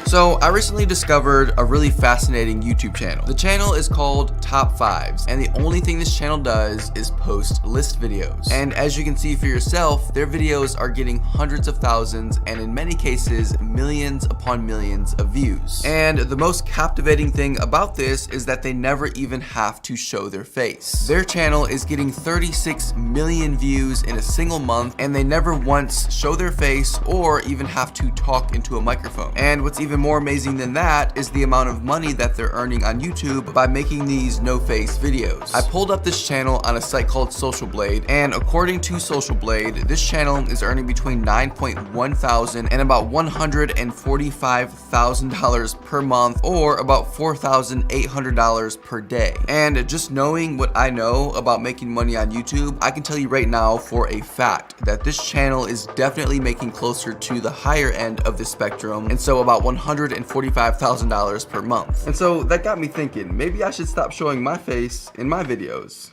So I recently discovered a really fascinating YouTube channel. The channel is called Top 5s, and the only thing this channel does is post list videos. And as you can see for yourself, their videos are getting hundreds of thousands and in many cases millions upon millions of views. And the most captivating thing about this is that they never even have to show their face. Their channel is getting 36 million views in a single month, and they never once show their face or even have to talk into a microphone. And what's even more amazing than that is the amount of money that they're earning on YouTube by making these no-face videos. I pulled up this channel on a site called Social Blade, and according to Social Blade, this channel is earning between $9.1 thousand and about $145,000 per month, or about $4,800 per day. And just knowing what I know about making money on YouTube, I can tell you right now for a fact that this channel is definitely making closer to the higher end of the spectrum, and so about $145,000 per month. And so that got me thinking, maybe I should stop showing my face in my videos.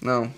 No,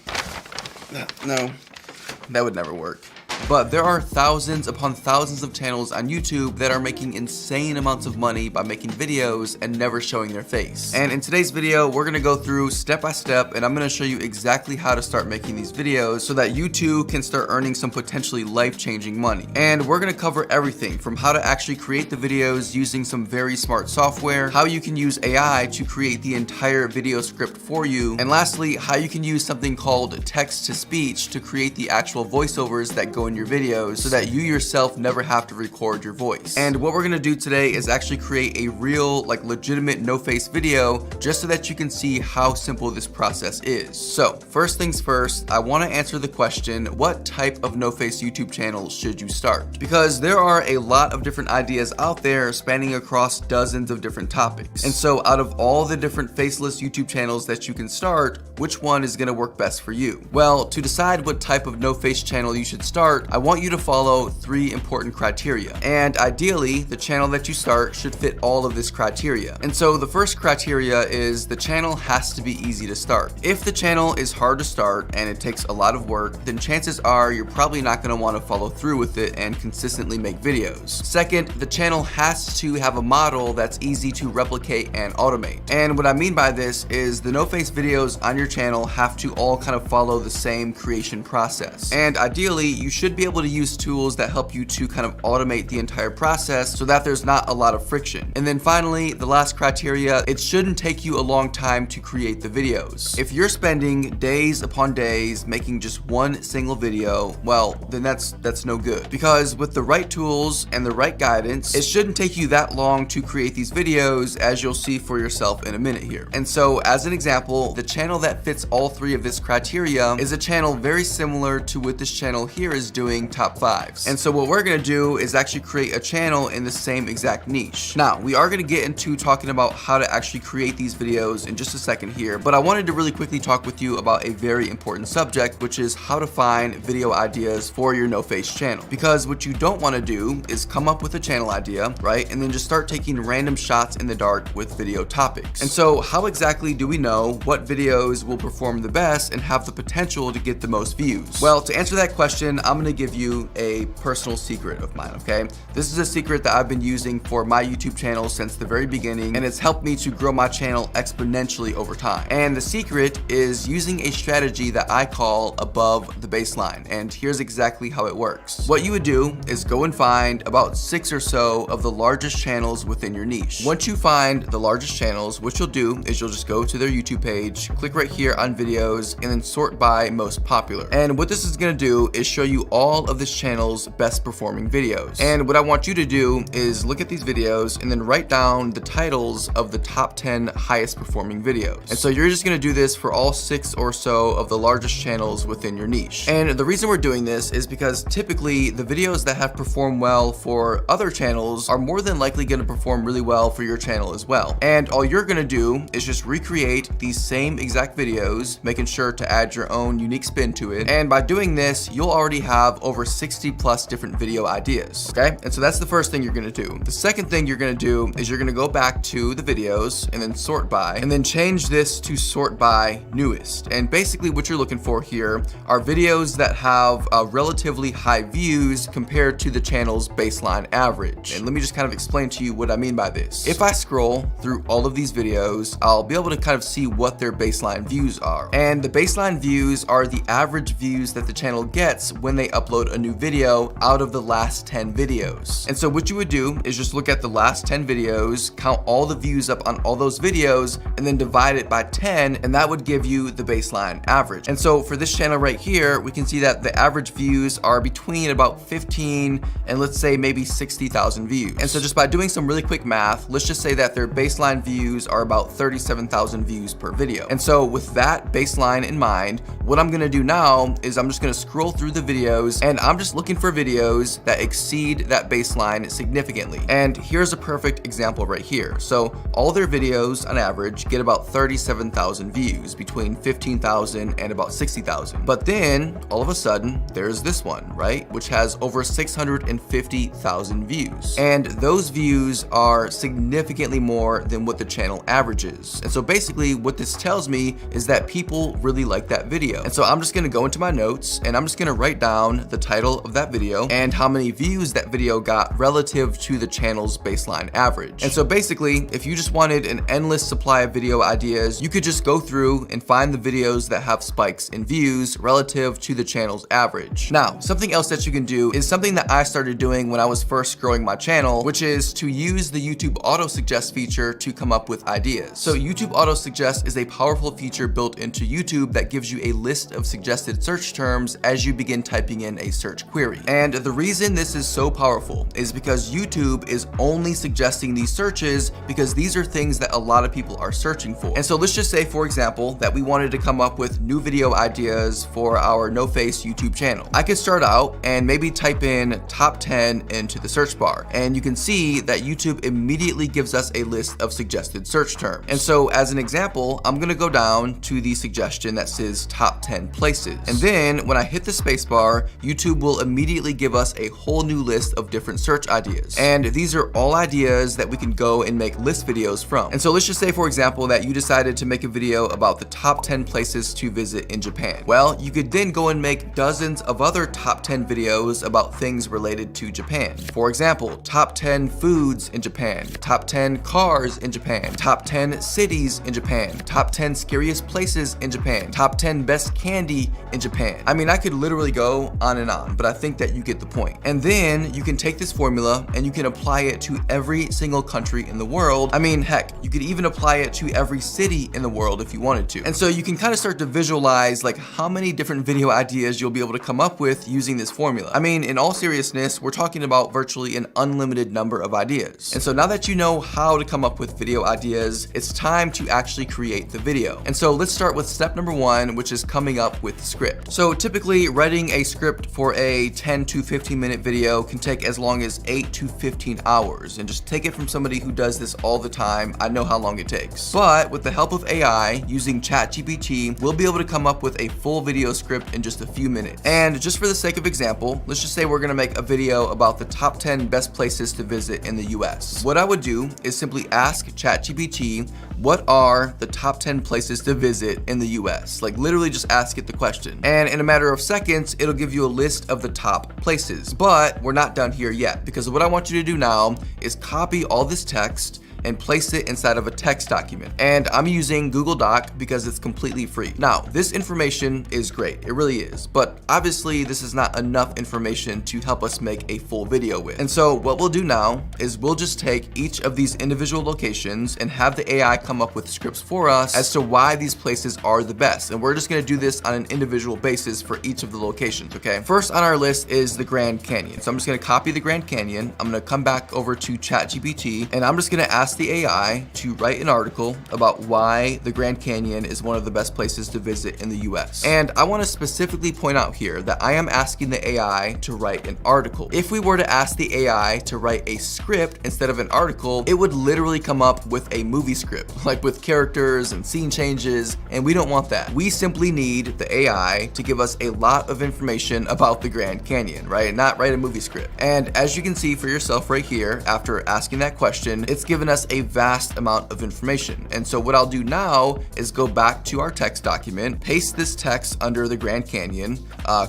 that would never work. But there are thousands upon thousands of channels on YouTube that are making insane amounts of money by making videos and never showing their face. And in today's video, we're gonna go through step by step, and I'm gonna show you exactly how to start making these videos so that you too can start earning some potentially life-changing money. And we're gonna cover everything from how to actually create the videos using some very smart software, how you can use AI to create the entire video script for you, and lastly, how you can use something called text-to-speech to create the actual voiceovers that go in your videos so that you yourself never have to record your voice. And what we're gonna do today is actually create a real, legitimate no-face video just so that you can see how simple this process is. So first things first, I wanna answer the question, what type of no-face YouTube channel should you start? Because there are a lot of different ideas out there spanning across dozens of different topics. And so out of all the different faceless YouTube channels that you can start, which one is gonna work best for you? Well, to decide what type of no-face channel you should start, I want you to follow 3 important criteria. And ideally, the channel that you start should fit all of this criteria. And so the first criteria is the channel has to be easy to start. If the channel is hard to start and it takes a lot of work, then chances are you're probably not going to want to follow through with it and consistently make videos. Second, the channel has to have a model that's easy to replicate and automate. And what I mean by this is the no-face videos on your channel have to all kind of follow the same creation process. And ideally, you should be able to use tools that help you to kind of automate the entire process so that there's not a lot of friction. And then finally, the last criteria, it shouldn't take you a long time to create the videos. If you're spending days upon days making just one single video, well, then that's no good. Because with the right tools and the right guidance, it shouldn't take you that long to create these videos, as you'll see for yourself in a minute here. And so as an example, the channel that fits all 3 of this criteria is a channel very similar to what this channel here is doing, Top 5s. And so what we're gonna do is actually create a channel in the same exact niche. Now, we are gonna get into talking about how to actually create these videos in just a second here, but I wanted to really quickly talk with you about a very important subject, which is how to find video ideas for your no-face channel. Because what you don't wanna do is come up with a channel idea, right? And then just start taking random shots in the dark with video topics. And so how exactly do we know what videos will perform the best and have the potential to get the most views? Well, to answer that question, I'm gonna give you a personal secret of mine, okay? This is a secret that I've been using for my YouTube channel since the very beginning, and it's helped me to grow my channel exponentially over time. And the secret is using a strategy that I call above the baseline. And here's exactly how it works. What you would do is go and find about 6 or so of the largest channels within your niche. Once you find the largest channels, what you'll do is you'll just go to their YouTube page, click right here on videos, and then sort by most popular. And what this is gonna do is show you all of this channel's best performing videos. And what I want you to do is look at these videos and then write down the titles of the top 10 highest performing videos. And so you're just gonna do this for all 6 or so of the largest channels within your niche. And the reason we're doing this is because typically the videos that have performed well for other channels are more than likely gonna perform really well for your channel as well. And all you're gonna do is just recreate these same exact videos, making sure to add your own unique spin to it. And by doing this, you'll already have have over 60 plus different video ideas, okay? And so that's the first thing you're gonna do. The second thing you're gonna do is you're gonna go back to the videos and then sort by, and then change this to sort by newest. And basically what you're looking for here are videos that have relatively high views compared to the channel's baseline average. And let me just kind of explain to you what I mean by this. If I scroll through all of these videos, I'll be able to kind of see what their baseline views are. And the baseline views are the average views that the channel gets when they upload a new video out of the last 10 videos. And so what you would do is just look at the last 10 videos, count all the views up on all those videos, and then divide it by 10, and that would give you the baseline average. And so for this channel right here, we can see that the average views are between about 15 and let's say maybe 60,000 views. And so just by doing some really quick math, let's just say that their baseline views are about 37,000 views per video. And so with that baseline in mind, what I'm gonna do now is I'm just gonna scroll through the videos, and I'm just looking for videos that exceed that baseline significantly. And here's a perfect example right here. So all their videos on average get about 37,000 views, between 15,000 and about 60,000. But then all of a sudden there's this one, right? Which has over 650,000 views. And those views are significantly more than what the channel averages. And so basically what this tells me is that people really like that video. And so I'm just gonna go into my notes and I'm just gonna write down the title of that video and how many views that video got relative to the channel's baseline average. And so basically, if you just wanted an endless supply of video ideas, you could just go through and find the videos that have spikes in views relative to the channel's average. Now, something else that you can do is something that I started doing when I was first growing my channel, which is to use the YouTube auto suggest feature to come up with ideas. So YouTube auto suggest is a powerful feature built into YouTube that gives you a list of suggested search terms as you begin typing in a search query. And the reason this is so powerful is because YouTube is only suggesting these searches because these are things that a lot of people are searching for. And so let's just say, for example, that we wanted to come up with new video ideas for our NoFace YouTube channel. I could start out and maybe type in top 10 into the search bar. And you can see that YouTube immediately gives us a list of suggested search terms. And so as an example, I'm gonna go down to the suggestion that says top 10 places. And then when I hit the space bar, YouTube will immediately give us a whole new list of different search ideas. And these are all ideas that we can go and make list videos from. And so let's just say, for example, that you decided to make a video about the top 10 places to visit in Japan. Well, you could then go and make dozens of other top 10 videos about things related to Japan. For example, top 10 foods in Japan, top 10 cars in Japan, top 10 cities in Japan, top 10 scariest places in Japan, top 10 best candy in Japan. I mean, I could literally go on and on, but I think that you get the point. And then you can take this formula and you can apply it to every single country in the world. I mean, heck, you could even apply it to every city in the world if you wanted to. And so you can kind of start to visualize like how many different video ideas you'll be able to come up with using this formula. I mean, in all seriousness, we're talking about virtually an unlimited number of ideas. And so now that you know how to come up with video ideas, it's time to actually create the video. And so let's start with step number 1, which is coming up with the script. So typically writing a script for a 10 to 15 minute video can take as long as 8 to 15 hours. And just take it from somebody who does this all the time, I know how long it takes. But with the help of AI, using ChatGPT, we'll be able to come up with a full video script in just a few minutes. And just for the sake of example, let's just say we're gonna make a video about the top 10 best places to visit in the US. What I would do is simply ask ChatGPT, what are the top 10 places to visit in the US? Like literally just ask it the question. And in a matter of seconds, it'll give you a list of the top places. But we're not done here yet, because what I want you to do now is copy all this text and place it inside of a text document. And I'm using Google Doc because it's completely free. Now, this information is great, it really is, but obviously this is not enough information to help us make a full video with. And so what we'll do now is we'll just take each of these individual locations and have the AI come up with scripts for us as to why these places are the best. And we're just gonna do this on an individual basis for each of the locations, okay? First on our list is the Grand Canyon. So I'm just gonna copy the Grand Canyon. I'm gonna come back over to ChatGPT and I'm just gonna ask ask the AI to write an article about why the Grand Canyon is one of the best places to visit in the US. And I want to specifically point out here that I am asking the AI to write an article. If we were to ask the AI to write a script instead of an article, it would literally come up with a movie script, like with characters and scene changes, and we don't want that. We simply need the AI to give us a lot of information about the Grand Canyon, right? Not write a movie script. And as you can see for yourself right here, after asking that question, it's given us a vast amount of information. And so what I'll do now is go back to our text document, paste this text under the Grand Canyon,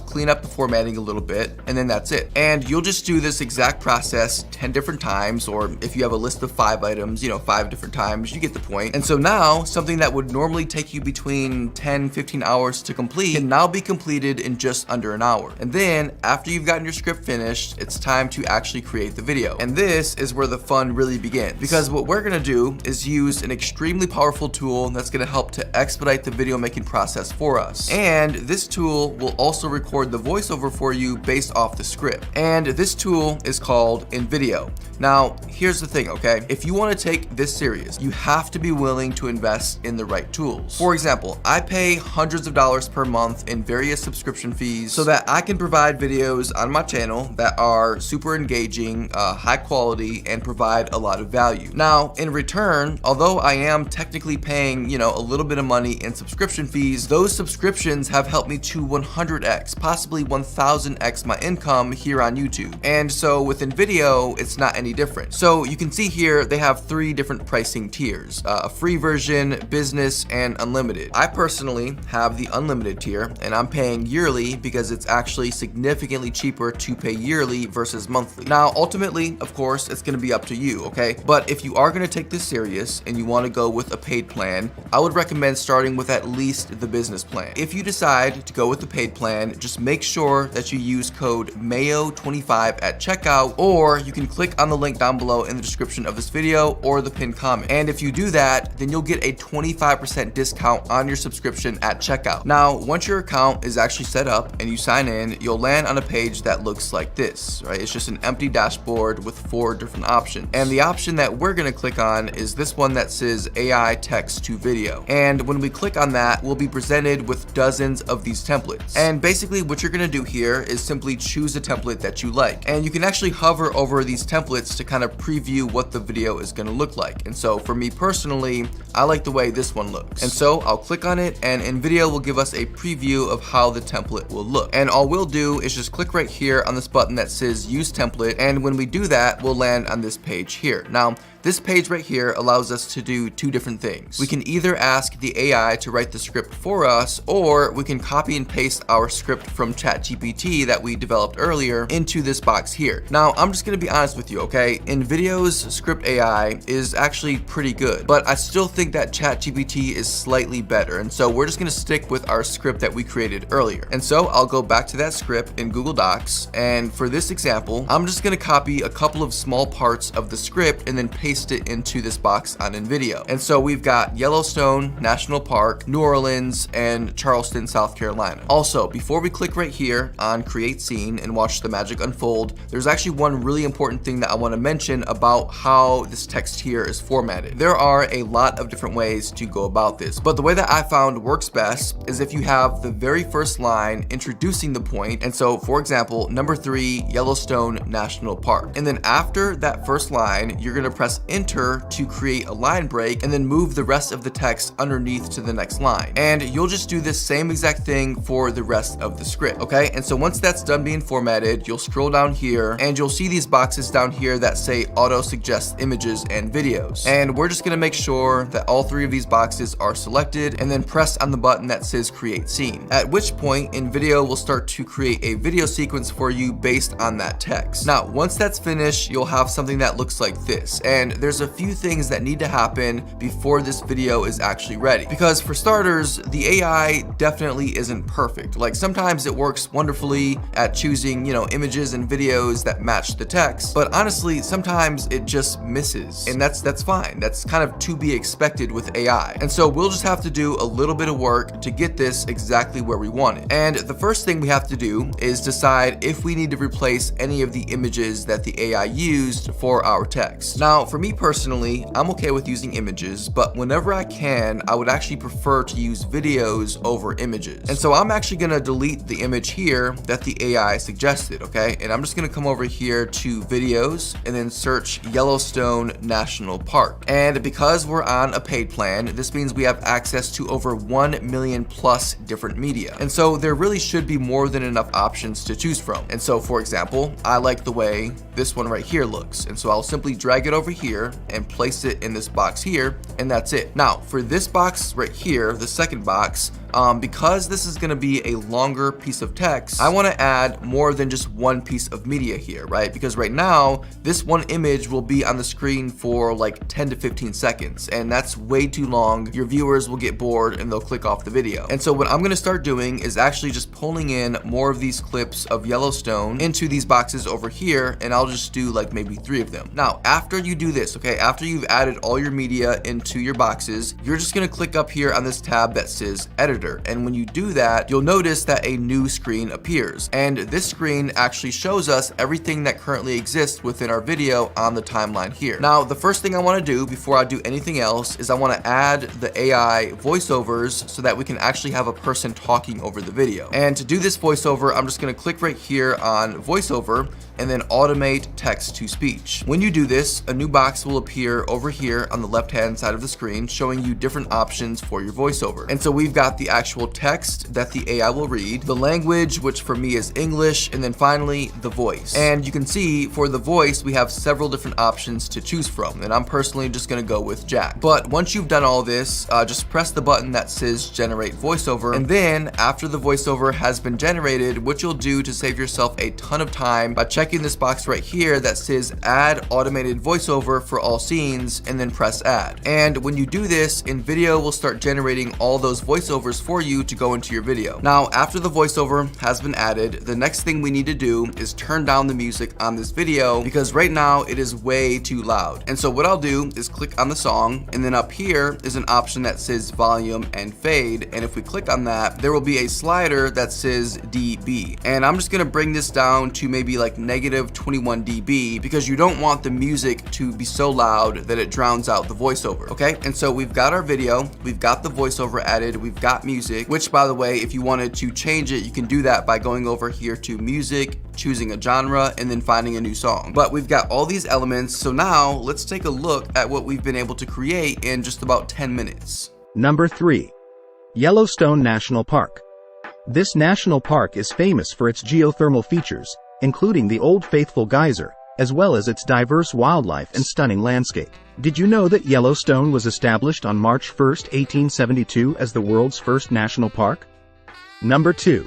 clean up the formatting a little bit, and then that's it. And you'll just do this exact process 10 different times, or if you have a list of 5 items, 5 different times, you get the point. And so now something that would normally take you between 10-15 hours to complete can now be completed in just under an hour. And then after you've gotten your script finished, it's time to actually create the video. And this is where the fun really begins, because what we're gonna do is use an extremely powerful tool that's gonna help to expedite the video making process for us. And this tool will also record the voiceover for you based off the script. And this tool is called Nvidia. Now, here's the thing, okay? If you want to take this serious, you have to be willing to invest in the right tools. For example, I pay hundreds of dollars per month in various subscription fees so that I can provide videos on my channel that are super engaging, high quality, and provide a lot of value. Now, in return, although I am technically paying, a little bit of money in subscription fees, those subscriptions have helped me to 100x, possibly 1000x my income here on YouTube. And so with Nvidia, it's not any different. So you can see here they have 3 different pricing tiers, a free version, business, and unlimited. I personally have the unlimited tier, and I'm paying yearly because it's actually significantly cheaper to pay yearly versus monthly. Now, ultimately, of course, it's gonna be up to you, okay? But if you are gonna take this serious and you wanna go with a paid plan, I would recommend starting with at least the business plan. If you decide to go with the paid plan, just make sure that you use code MAYO25 at checkout, or you can click on the link down below in the description of this video or the pinned comment. And if you do that, then you'll get a 25% discount on your subscription at checkout. Now, once your account is actually set up and you sign in, you'll land on a page that looks like this, right? It's just an empty dashboard with 4 different options. And the option that we're gonna click on is this one that says AI text to video. And when we click on that, we'll be presented with dozens of these templates. And basically what you're gonna do here is simply choose a template that you like. And you can actually hover over these templates to kind of preview what the video is gonna look like. And so for me personally, I like the way this one looks. And so I'll click on it, and Nvidia will give us a preview of how the template will look. And all we'll do is just click right here on this button that says use template. And when we do that, we'll land on this page here. Now, this page right here allows us to do 2 different things. We can either ask the AI to write the script for us, or we can copy and paste our script from ChatGPT that we developed earlier into this box here. Now, I'm just gonna be honest with you, okay? Nvidia's script AI is actually pretty good, but I still think that ChatGPT is slightly better. And so we're just gonna stick with our script that we created earlier. And so I'll go back to that script in Google Docs. And for this example, I'm just gonna copy a couple of small parts of the script and then paste it into this box on Nvidia. And so we've got Yellowstone National Park, New Orleans, and Charleston, South Carolina. Also, before we click right here on create scene and watch the magic unfold, there's actually one really important thing that I want to mention about how this text here is formatted. There are a lot of different ways to go about this, but the way that I found works best is if you have the very first line introducing the point. And so for example, number 3, Yellowstone National Park. And then after that first line, you're gonna press enter to create a line break and then move the rest of the text underneath to the next line. And you'll just do this same exact thing for the rest of the script, okay? And so once that's done being formatted, you'll scroll down here and you'll see these boxes down here that say auto suggest images and videos. And we're just gonna make sure that all 3 of these boxes are selected and then press on the button that says create scene. At which point Nvidia will start to create a video sequence for you based on that text. Now, once that's finished, you'll have something that looks like this. And there's a few things that need to happen before this video is actually ready. Because for starters, the AI definitely isn't perfect. Like sometimes it works wonderfully at choosing, images and videos that match the text, but honestly, sometimes it just misses. And that's fine. That's kind of to be expected with AI. And so we'll just have to do a little bit of work to get this exactly where we want it. And the first thing we have to do is decide if we need to replace any of the images that the AI used for our text. Now, for for me personally, I'm okay with using images, but whenever I can, I would actually prefer to use videos over images. And so I'm actually gonna delete the image here that the AI suggested, okay? And I'm just gonna come over here to videos and then search Yellowstone National Park. And because we're on a paid plan, this means we have access to over 1 million plus different media. And so there really should be more than enough options to choose from. And so for example, I like the way this one right here looks. And so I'll simply drag it over here and place it in this box here, and that's it. Now for this box right here, the second box, because this is going to be a longer piece of text, I want to add more than just one piece of media here, right? Because right now, this one image will be on the screen for like 10 to 15 seconds, and that's way too long. Your viewers will get bored and they'll click off the video. And so what I'm going to start doing is actually just pulling in more of these clips of Yellowstone into these boxes over here, and I'll just do like maybe 3 of them. Now, after you do this, okay, after you've added all your media into your boxes, you're just going to click up here on this tab that says Editor. And when you do that, you'll notice that a new screen appears. And this screen actually shows us everything that currently exists within our video on the timeline here. Now, the first thing I want to do before I do anything else is I want to add the AI voiceovers so that we can actually have a person talking over the video. And to do this voiceover, I'm just going to click right here on voiceover and then automate text to speech. When you do this, a new box will appear over here on the left-hand side of the screen showing you different options for your voiceover. And so we've got the actual text that the AI will read, the language, which for me is English, and then finally the voice. And you can see for the voice, we have several different options to choose from, and I'm personally just gonna go with Jack. But once you've done all this, just press the button that says generate voiceover, and then after the voiceover has been generated, what you'll do to save yourself a ton of time by checking this box right here that says add automated voiceover for all scenes, and then press add. And when you do this, Nvidia will start generating all those voiceovers for you to go into your video. Now, after the voiceover has been added, the next thing we need to do is turn down the music on this video because right now it is way too loud. And so what I'll do is click on the song, and then up here is an option that says volume and fade. And if we click on that, there will be a slider that says dB. And I'm just gonna bring this down to maybe like -21 dB because you don't want the music to be so loud that it drowns out the voiceover, okay? And so we've got our video, we've got the voiceover added, we've got music, which by the way, if you wanted to change it, you can do that by going over here to music, choosing a genre, and then finding a new song. But we've got all these elements, so now let's take a look at what we've been able to create in just about 10 minutes. Number 3. Yellowstone National Park. This national park is famous for its geothermal features, including the Old Faithful geyser, as well as its diverse wildlife and stunning landscape. Did you know that Yellowstone was established on March 1, 1872 as the world's first national park? Number 2.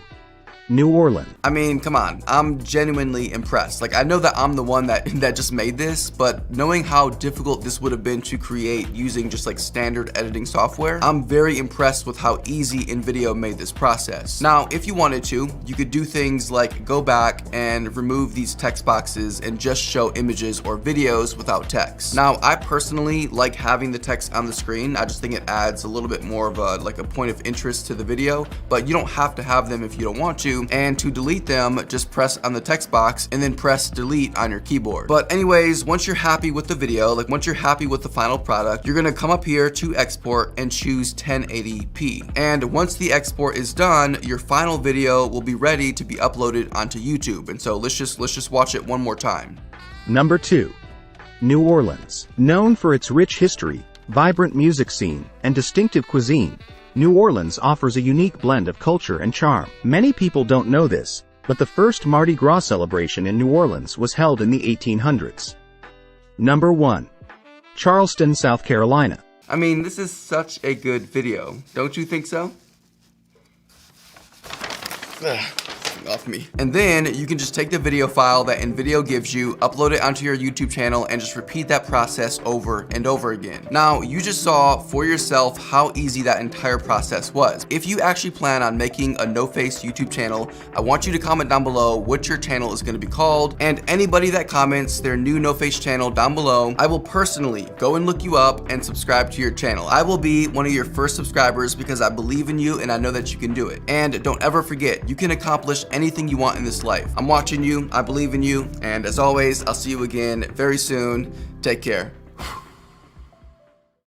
New Orleans. I mean, come on, I'm genuinely impressed. Like, I know that I'm the one that just made this, but knowing how difficult this would have been to create using just like standard editing software, I'm very impressed with how easy Nvidia made this process. Now, if you wanted to, you could do things like go back and remove these text boxes and just show images or videos without text. Now, I personally like having the text on the screen. I just think it adds a little bit more of a point of interest to the video, but you don't have to have them if you don't want to. And to delete them, just press on the text box and then press delete on your keyboard. But anyways, once you're happy with the video, like once you're happy with the final product, you're gonna come up here to export and choose 1080p. And once the export is done, your final video will be ready to be uploaded onto YouTube. And so let's just watch it one more time. Number 2. New Orleans. Known for its rich history, vibrant music scene, and distinctive cuisine, New Orleans offers a unique blend of culture and charm. Many people don't know this, but the first Mardi Gras celebration in New Orleans was held in the 1800s. Number 1. Charleston, South Carolina. I mean, this is such a good video. Don't you think so? Off me. And then you can just take the video file that Nvidia gives you, upload it onto your YouTube channel, and just repeat that process over and over again. Now, you just saw for yourself how easy that entire process was. If you actually plan on making a NoFace YouTube channel, I want you to comment down below what your channel is going to be called, and anybody that comments their new NoFace channel down below, I will personally go and look you up and subscribe to your channel. I will be one of your first subscribers because I believe in you and I know that you can do it. And don't ever forget, you can accomplish anything you want in this life. I'm watching you, I believe in you, and as always, I'll see you again very soon. Take care.